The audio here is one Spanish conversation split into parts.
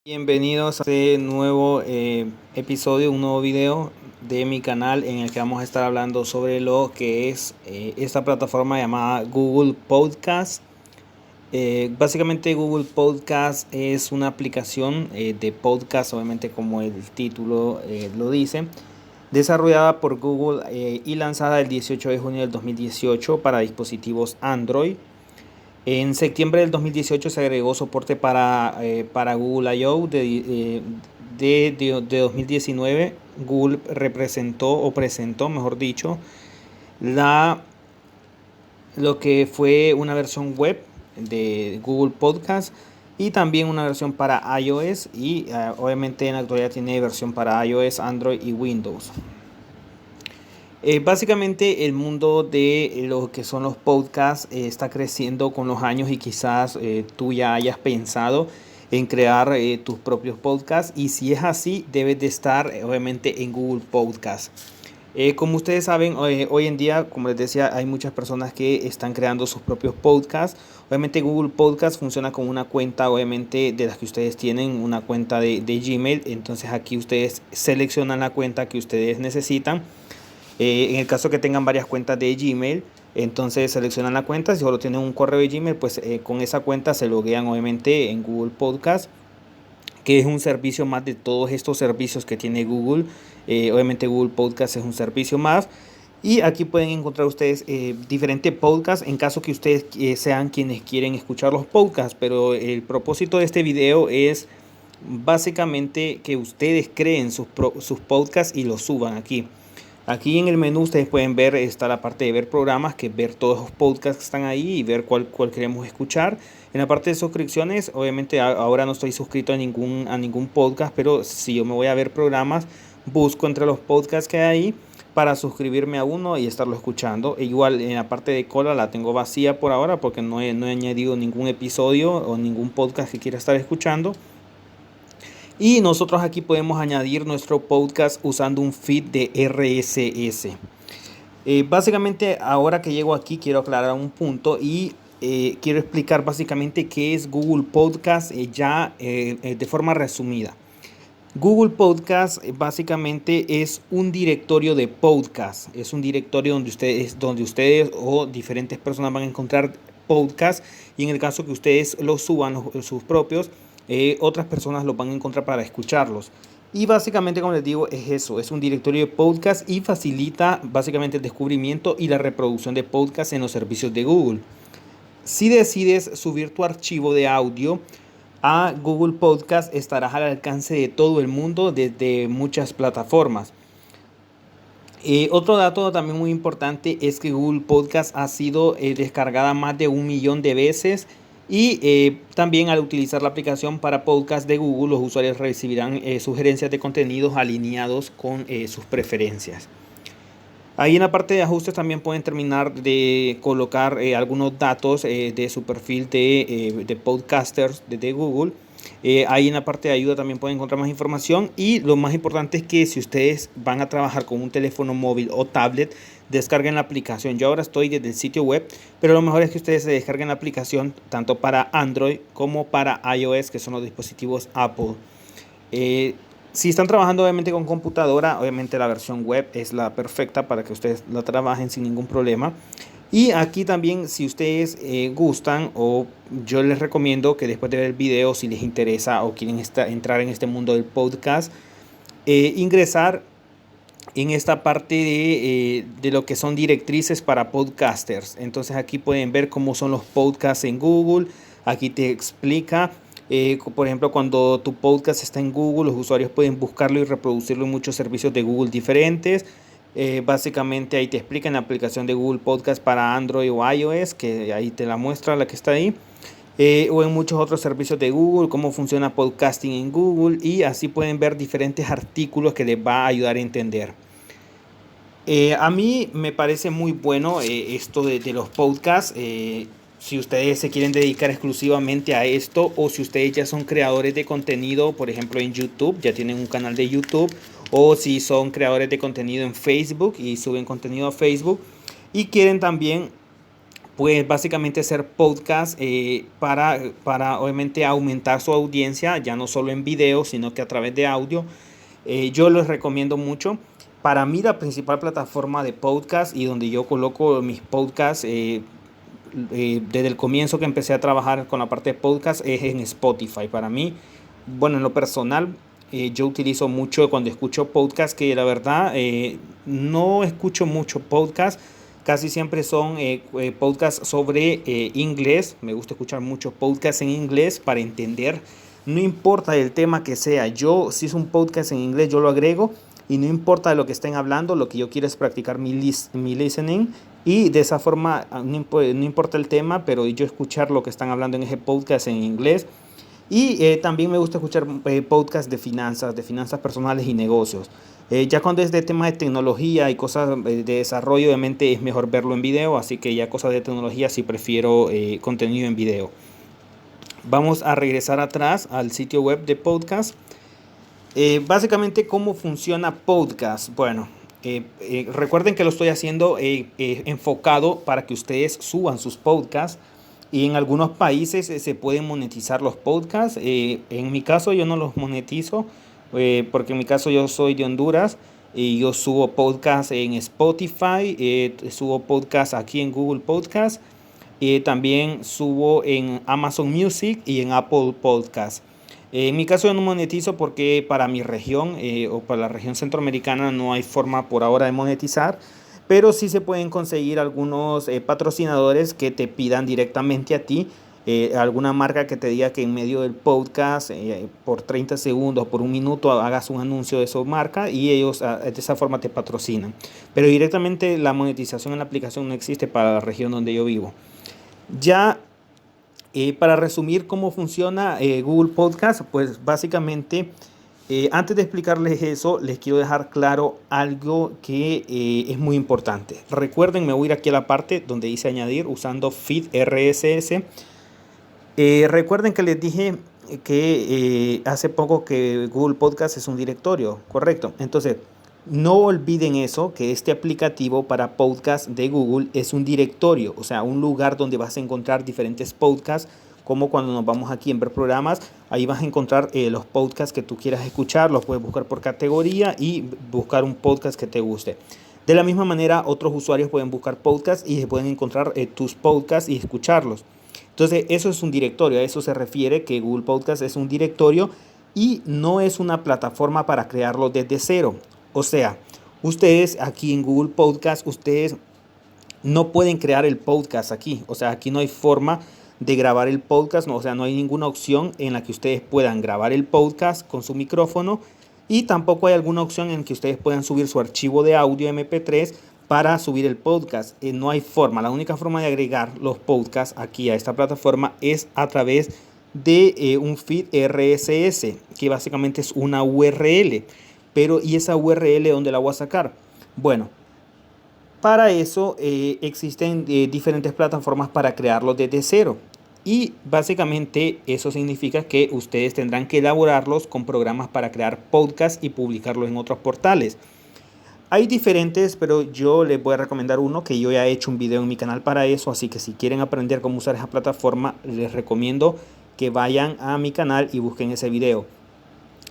Bienvenidos a este nuevo episodio, un nuevo video de mi canal en el que vamos a estar hablando sobre lo que es esta plataforma llamada Google Podcast. Básicamente Google Podcast es una aplicación de podcast, obviamente como el título lo dice, desarrollada por Google y lanzada el 18 de junio del 2018 para dispositivos Android. En septiembre del 2018 se agregó soporte para Google I.O. De 2019. Google presentó, mejor dicho, la, lo que fue una versión web de Google Podcast y también una versión para iOS y obviamente en la actualidad tiene versión para iOS, Android y Windows. Básicamente el mundo de lo que son los podcasts está creciendo con los años y quizás tú ya hayas pensado en crear tus propios podcasts, y si es así debes de estar obviamente en Google Podcast. Como ustedes saben, hoy en día, como les decía, hay muchas personas que están creando sus propios podcasts. Obviamente Google Podcast funciona con una cuenta, obviamente de las que ustedes tienen, una cuenta de Gmail. Entonces aquí ustedes seleccionan la cuenta que ustedes necesitan. En el caso que tengan varias cuentas de Gmail, entonces seleccionan la cuenta. Si solo tienen un correo de Gmail, pues con esa cuenta se loguean obviamente en Google Podcast, que es un servicio más de todos estos servicios que tiene Google. Obviamente Google Podcast es un servicio más. Y aquí pueden encontrar ustedes diferentes podcasts en caso que ustedes sean quienes quieren escuchar los podcasts. Pero el propósito de este video es básicamente que ustedes creen sus podcasts y los suban aquí. Aquí en el menú ustedes pueden ver, está la parte de ver programas, que es ver todos los podcasts que están ahí y ver cuál queremos escuchar. En la parte de suscripciones, obviamente ahora no estoy suscrito a ningún podcast, pero si yo me voy a ver programas, busco entre los podcasts que hay ahí para suscribirme a uno y estarlo escuchando. E igual en la parte de cola la tengo vacía por ahora porque no he añadido ningún episodio o ningún podcast que quiera estar escuchando. Y nosotros aquí podemos añadir nuestro podcast usando un feed de RSS. Básicamente ahora que llego aquí quiero aclarar un punto y quiero explicar básicamente qué es Google Podcast de forma resumida. Google Podcast básicamente es un directorio de podcast. Es un directorio donde ustedes o diferentes personas van a encontrar podcasts, y en el caso que ustedes los suban, sus propios, otras personas los van a encontrar para escucharlos. Y básicamente, como les digo, es eso, es un directorio de podcast y facilita básicamente el descubrimiento y la reproducción de podcasts en los servicios de Google. Si decides subir tu archivo de audio a Google Podcast, estarás al alcance de todo el mundo desde muchas plataformas. Otro dato también muy importante es que Google Podcast ha sido descargada más de 1 millón de veces, y también al utilizar la aplicación para podcast de Google, los usuarios recibirán sugerencias de contenidos alineados con sus preferencias. Ahí en la parte de ajustes también pueden terminar de colocar algunos datos de su perfil de podcasters de Google. Ahí en la parte de ayuda también pueden encontrar más información, y lo más importante es que si ustedes van a trabajar con un teléfono móvil o tablet, descarguen la aplicación. Yo ahora estoy desde el sitio web, pero lo mejor es que ustedes se descarguen la aplicación tanto para Android como para iOS, que son los dispositivos Apple. Si están trabajando obviamente con computadora, obviamente la versión web es la perfecta para que ustedes la trabajen sin ningún problema. Y aquí también, si ustedes gustan, o yo les recomiendo que después de ver el video, si les interesa o quieren entrar en este mundo del podcast, ingresar en esta parte de lo que son directrices para podcasters. Entonces aquí pueden ver cómo son los podcasts en Google. Aquí te explica, por ejemplo, cuando tu podcast está en Google, los usuarios pueden buscarlo y reproducirlo en muchos servicios de Google diferentes. Básicamente ahí te explica en la aplicación de Google Podcast para Android o iOS, que ahí te la muestra la que está ahí. O en muchos otros servicios de Google, cómo funciona podcasting en Google, y así pueden ver diferentes artículos que les va a ayudar a entender. A mí me parece muy bueno esto de los podcasts. Si ustedes se quieren dedicar exclusivamente a esto, o si ustedes ya son creadores de contenido, por ejemplo en YouTube, ya tienen un canal de YouTube, o si son creadores de contenido en Facebook y suben contenido a Facebook y quieren también pues básicamente hacer podcast para obviamente aumentar su audiencia, ya no solo en video, sino que a través de audio. Yo les recomiendo mucho. Para mí la principal plataforma de podcast y donde yo coloco mis podcasts desde el comienzo que empecé a trabajar con la parte de podcast es en Spotify. Para mí, bueno, en lo personal, yo utilizo mucho cuando escucho podcast, que la verdad no escucho mucho podcast. Casi siempre son podcasts sobre inglés. Me gusta escuchar muchos podcasts en inglés para entender. No importa el tema que sea. Yo, si es un podcast en inglés, yo lo agrego. Y no importa de lo que estén hablando, lo que yo quiero es practicar mi listening. Y de esa forma, no importa el tema, pero yo escuchar lo que están hablando en ese podcast en inglés. Y también me gusta escuchar podcasts de finanzas personales y negocios. Ya cuando es de temas de tecnología y cosas de desarrollo, obviamente es mejor verlo en video. Así que ya cosas de tecnología sí prefiero contenido en video. Vamos a regresar atrás al sitio web de podcast. Básicamente, ¿cómo funciona podcast? Bueno, recuerden que lo estoy haciendo enfocado para que ustedes suban sus podcasts. Y en algunos países se pueden monetizar los podcasts. En mi caso yo no los monetizo porque en mi caso yo soy de Honduras y yo subo podcasts en Spotify, subo podcasts aquí en Google Podcast, también subo en Amazon Music y en Apple Podcast. En mi caso yo no monetizo porque para mi región o para la región centroamericana no hay forma por ahora de monetizar. Pero sí se pueden conseguir algunos patrocinadores que te pidan directamente a ti, alguna marca que te diga que en medio del podcast, por 30 segundos, por un minuto, hagas un anuncio de su marca y ellos de esa forma te patrocinan. Pero directamente la monetización en la aplicación no existe para la región donde yo vivo. Ya para resumir cómo funciona Google Podcast, pues básicamente... antes de explicarles eso, les quiero dejar claro algo que es muy importante. Recuerden, me voy a ir aquí a la parte donde dice añadir usando feed RSS. Recuerden que les dije que hace poco que Google Podcast es un directorio, correcto. Entonces, no olviden eso, que este aplicativo para podcast de Google es un directorio, o sea, un lugar donde vas a encontrar diferentes podcasts, como cuando nos vamos aquí en ver programas, ahí vas a encontrar los podcasts que tú quieras escuchar, los puedes buscar por categoría y buscar un podcast que te guste. De la misma manera, otros usuarios pueden buscar podcasts y pueden encontrar tus podcasts y escucharlos. Entonces, eso es un directorio, a eso se refiere que Google Podcast es un directorio y no es una plataforma para crearlo desde cero. O sea, ustedes aquí en Google Podcast, ustedes no pueden crear el podcast aquí. O sea, aquí no hay forma de grabar el podcast, no, o sea, no hay ninguna opción en la que ustedes puedan grabar el podcast con su micrófono y tampoco hay alguna opción en que ustedes puedan subir su archivo de audio MP3 para subir el podcast. No hay forma, la única forma de agregar los podcasts aquí a esta plataforma es a través de un feed RSS, que básicamente es una URL. Pero, ¿y esa URL dónde la voy a sacar? Bueno, para eso existen diferentes plataformas para crearlos desde cero. Y básicamente eso significa que ustedes tendrán que elaborarlos con programas para crear podcasts y publicarlos en otros portales. Hay diferentes, pero yo les voy a recomendar uno que yo ya he hecho un video en mi canal para eso. Así que si quieren aprender cómo usar esa plataforma, les recomiendo que vayan a mi canal y busquen ese video.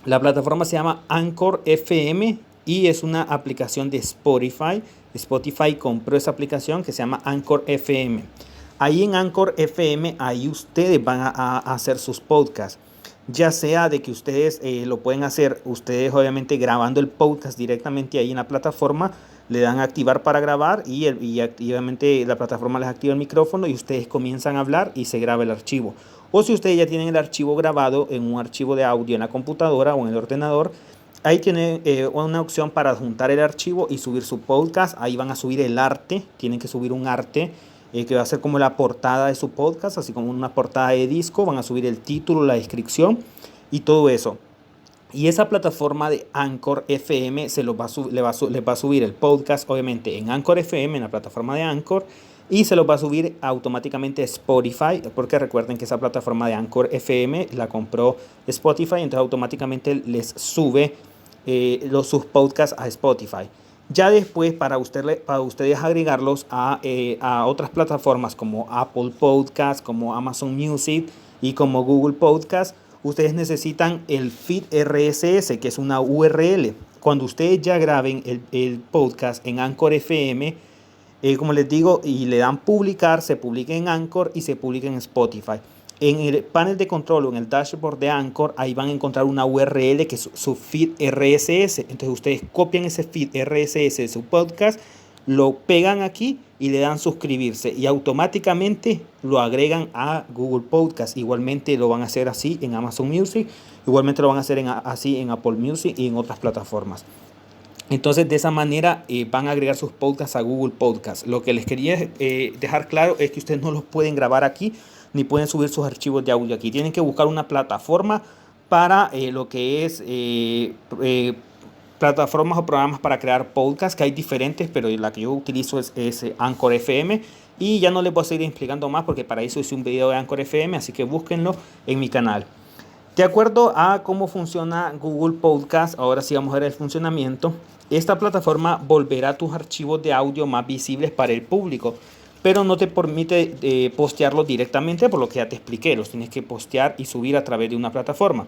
La plataforma se llama Anchor FM y es una aplicación de Spotify. Spotify compró esa aplicación que se llama Anchor FM. Ahí en Anchor FM, ahí ustedes van a hacer sus podcasts. Ya sea de que ustedes lo pueden hacer, ustedes obviamente grabando el podcast directamente ahí en la plataforma, le dan a activar para grabar y obviamente la plataforma les activa el micrófono y ustedes comienzan a hablar y se graba el archivo. O si ustedes ya tienen el archivo grabado en un archivo de audio en la computadora o en el ordenador, ahí tienen una opción para adjuntar el archivo y subir su podcast. Ahí van a subir el arte, tienen que subir un arte que va a ser como la portada de su podcast, así como una portada de disco. Van a subir el título, la descripción y todo eso. Y esa plataforma de Anchor FM les va a subir el podcast, obviamente, en Anchor FM, en la plataforma de Anchor. Y se los va a subir automáticamente a Spotify, porque recuerden que esa plataforma de Anchor FM la compró Spotify, entonces automáticamente les sube sus podcasts a Spotify. Ya después, para ustedes agregarlos a otras plataformas como Apple Podcast, como Amazon Music y como Google Podcast, ustedes necesitan el feed RSS, que es una URL. Cuando ustedes ya graben el podcast en Anchor FM, como les digo, y le dan publicar, se publica en Anchor y se publica en Spotify. En el panel de control o en el dashboard de Anchor, ahí van a encontrar una URL que es su feed RSS. Entonces ustedes copian ese feed RSS de su podcast, lo pegan aquí y le dan suscribirse y automáticamente lo agregan a Google Podcast. Igualmente lo van a hacer así en Amazon Music, igualmente lo van a hacer así en Apple Music y en otras plataformas. Entonces, de esa manera van a agregar sus podcasts a Google Podcasts. Lo que les quería dejar claro es que ustedes no los pueden grabar aquí, ni pueden subir sus archivos de audio aquí. Tienen que buscar una plataforma para lo que es plataformas o programas para crear podcasts, que hay diferentes, pero la que yo utilizo es Anchor FM. Y ya no les voy a seguir explicando más porque para eso hice un video de Anchor FM, así que búsquenlo en mi canal. De acuerdo a cómo funciona Google Podcast, ahora sí vamos a ver el funcionamiento. Esta plataforma volverá tus archivos de audio más visibles para el público, pero no te permite postearlos directamente, por lo que ya te expliqué. Los tienes que postear y subir a través de una plataforma.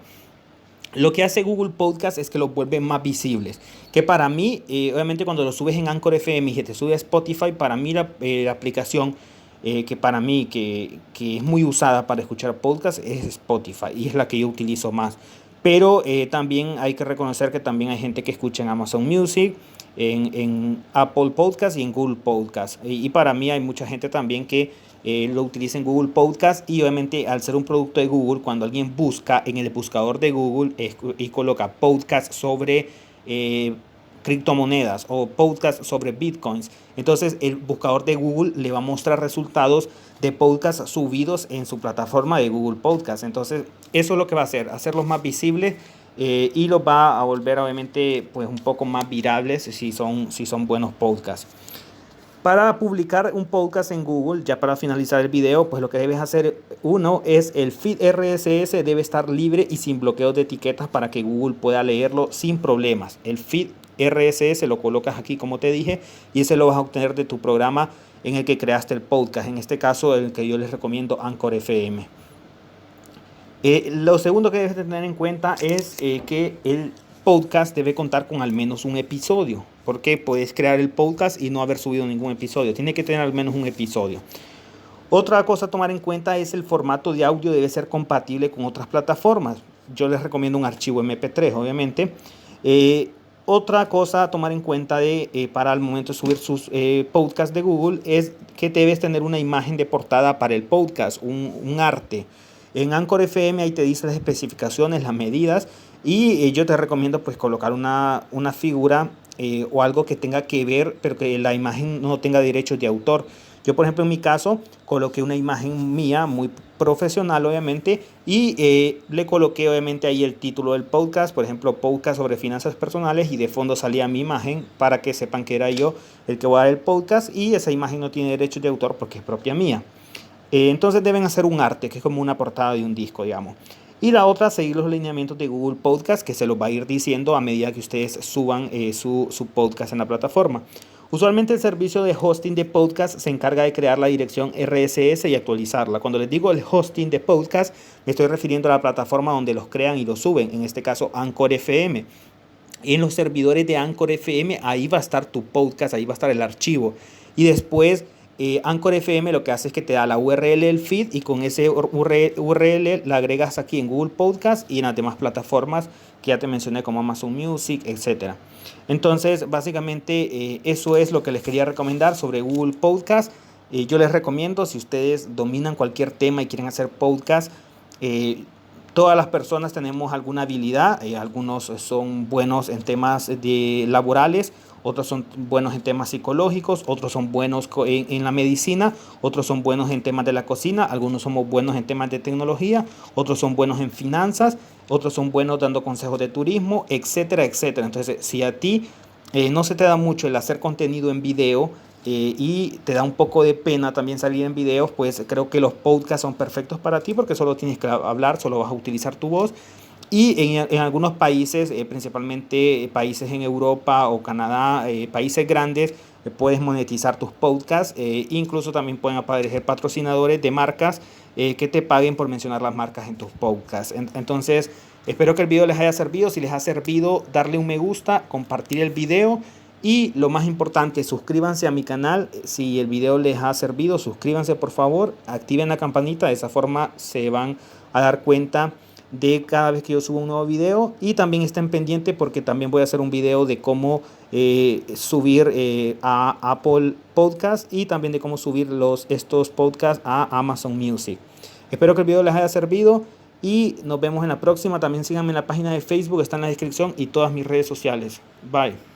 Lo que hace Google Podcast es que los vuelve más visibles. Que para mí, obviamente cuando lo subes en Anchor FM y te sube a Spotify, para mí la aplicación que para mí que es muy usada para escuchar podcast es Spotify y es la que yo utilizo más. Pero también hay que reconocer que también hay gente que escucha en Amazon Music, en Apple Podcast y en Google Podcast. Y para mí hay mucha gente también que lo utiliza en Google Podcast y obviamente al ser un producto de Google, cuando alguien busca en el buscador de Google y coloca podcast sobre criptomonedas o podcast sobre bitcoins, entonces el buscador de Google le va a mostrar resultados de podcasts subidos en su plataforma de Google Podcast. Entonces eso es lo que va a hacer, hacerlos más visibles y los va a volver obviamente pues un poco más virables si son buenos podcasts. Para publicar un podcast en Google, ya para finalizar el video, pues lo que debes hacer, uno, es el feed RSS debe estar libre y sin bloqueos de etiquetas para que Google pueda leerlo sin problemas. El feed RSS lo colocas aquí como te dije y ese lo vas a obtener de tu programa en el que creaste el podcast, en este caso el que yo les recomiendo, Anchor FM. Lo segundo que debes de tener en cuenta es que el podcast debe contar con al menos un episodio, porque puedes crear el podcast y no haber subido ningún episodio. Tiene que tener al menos un episodio. Otra cosa a tomar en cuenta es el formato de audio debe ser compatible con otras plataformas. Yo les recomiendo un archivo MP3, obviamente. Otra cosa a tomar en cuenta para el momento de subir sus podcasts de Google es que debes tener una imagen de portada para el podcast, un arte. En Anchor FM ahí te dice las especificaciones, las medidas y yo te recomiendo pues colocar una figura o algo que tenga que ver, pero que la imagen no tenga derechos de autor. Yo, por ejemplo, en mi caso, coloqué una imagen mía muy profesional, obviamente, y le coloqué, obviamente, ahí el título del podcast, por ejemplo, podcast sobre finanzas personales, y de fondo salía mi imagen para que sepan que era yo el que voy a dar el podcast, y esa imagen no tiene derechos de autor porque es propia mía. Entonces deben hacer un arte, que es como una portada de un disco, digamos. Y la otra, seguir los lineamientos de Google Podcast, que se los va a ir diciendo a medida que ustedes suban su podcast en la plataforma. Usualmente el servicio de hosting de podcast se encarga de crear la dirección RSS y actualizarla. Cuando les digo el hosting de podcast, me estoy refiriendo a la plataforma donde los crean y los suben, en este caso Anchor FM. En los servidores de Anchor FM, ahí va a estar tu podcast, ahí va a estar el archivo. Y después Anchor FM lo que hace es que te da la URL del feed y con ese URL la agregas aquí en Google Podcast y en las demás plataformas que ya te mencioné como Amazon Music, etc. Entonces, básicamente eso es lo que les quería recomendar sobre Google Podcast. Yo les recomiendo, si ustedes dominan cualquier tema y quieren hacer podcast, todas las personas tenemos alguna habilidad, algunos son buenos en temas laborales, otros son buenos en temas psicológicos, otros son buenos en la medicina, otros son buenos en temas de la cocina, algunos somos buenos en temas de tecnología, otros son buenos en finanzas, otros son buenos dando consejos de turismo, etcétera, etcétera. Entonces, si a ti no se te da mucho el hacer contenido en video, y te da un poco de pena también salir en videos, pues creo que los podcasts son perfectos para ti porque solo tienes que hablar, solo vas a utilizar tu voz Y en algunos países, principalmente países en Europa o Canadá, países grandes, puedes monetizar tus podcasts. Incluso también pueden aparecer patrocinadores de marcas que te paguen por mencionar las marcas en tus podcasts. Entonces, espero que el video les haya servido. Si les ha servido, darle un me gusta, compartir el video. Y lo más importante, suscríbanse a mi canal. Si el video les ha servido, suscríbanse por favor. Activen la campanita, de esa forma se van a dar cuenta de cada vez que yo subo un nuevo video. Y también estén pendientes porque también voy a hacer un video de cómo subir a Apple Podcast y también de cómo subir estos podcasts a Amazon Music. Espero que el video les haya servido y nos vemos en la próxima. También síganme en la página de Facebook, está en la descripción, y todas mis redes sociales. Bye.